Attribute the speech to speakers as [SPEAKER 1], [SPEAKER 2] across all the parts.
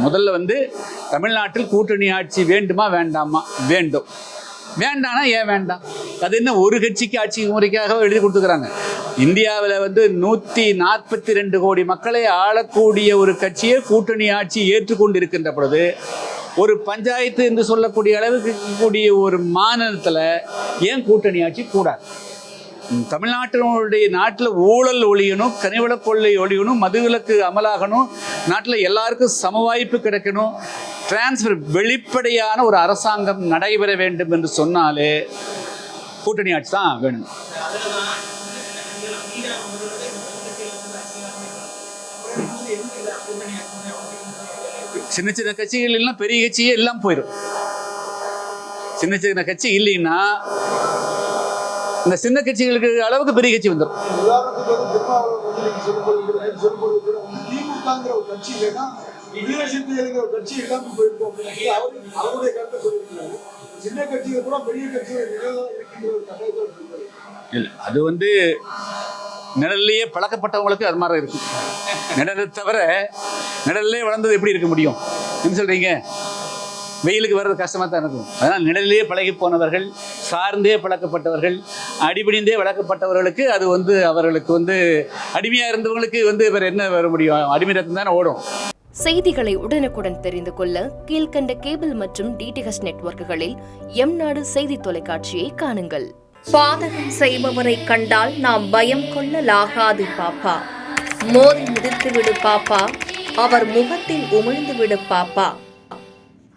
[SPEAKER 1] முதல்ல தமிழ்நாட்டில் கூட்டணி ஆட்சி வேண்டுமா வேண்டாமா? வேண்டும். வேண்டானா ஏன் வேண்டாம்? அது என்ன ஒரு கட்சிக்கு ஆட்சி முறைக்காக எழுதி கொடுத்துக்கிறாங்க? இந்தியாவில் 142 கோடி மக்களை ஆளக்கூடிய ஒரு கட்சியை கூட்டணி ஆட்சி ஏற்றுக்கொண்டு இருக்கின்ற பொழுது ஒரு பஞ்சாயத்து என்று சொல்லக்கூடிய அளவுக்கு இருக்கக்கூடிய ஒரு மாநிலத்தில் ஏன் கூட்டணி ஆட்சி கூடாது? நாட்டில் ஊழல் ஒழியணும், கனிவள கொள்ளை ஒழியணும், மதுவிலக்கு அமலாகணும், நாட்டில் எல்லாருக்கும் சம வாய்ப்பு கிடைக்கணும், டிரான்ஸ்பர் வெளிப்படையான ஒரு அரசாங்கம் நடைபெற வேண்டும் என்று சொன்னாலே கூட்டணி ஆட்சி தான் வேணும். சின்ன சின்ன கட்சிகள் எல்லாம் பெரிய கட்சியே எல்லாம் போயிடும். சின்ன சின்ன கட்சி இல்லைன்னா இந்த சின்ன கட்சிகளுக்கு அளவுக்கு பெரிய கட்சி வந்துடும். அது நிழல்லையே பழக்கப்பட்டவங்களுக்கு அது மாதிரி இருக்கும். நிழலை தவிர நிழல்லே வளர்ந்தது எப்படி இருக்க முடியும்? என்ன சொல்றீங்க? வெயிலுக்கு வர்றது கஷ்டமாக தான் இருக்கும். அதனால் நிழலிலே பழகி போனவர்கள், சார்ந்தே பழக்கப்பட்டவர்கள், அடிபடிந்தே வளர்க்கப்பட்டவர்களுக்கு அது அவர்களுக்கு அடிமையாக இருந்தவங்களுக்கு வேறு என்ன வர முடியும்? அடிமை ரத்தம் தானே ஓடும்.
[SPEAKER 2] செய்திகளை உடனுக்குடன் தெரிந்து கொள்ள கீழ்கண்ட கேபிள் மற்றும் டிடிஹெச் நெட்வொர்க்குகளில் எம்நாடு செய்தி தொலைக்காட்சியை காணுங்கள். பாதகம் செய்பவரை கண்டால் நாம் பயம் கொள்ளலாகாது பாப்பா. மோதி மிதித்துவிடு பாப்பா, அவர் முகத்தில் உமிழ்ந்துவிடு பாப்பா.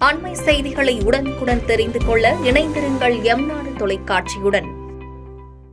[SPEAKER 2] அண்மை செய்திகளை உடனுக்குடன் தெரிந்து கொள்ள இணைந்திருங்கள் எம்நாடு தொலைக்காட்சியுடன்.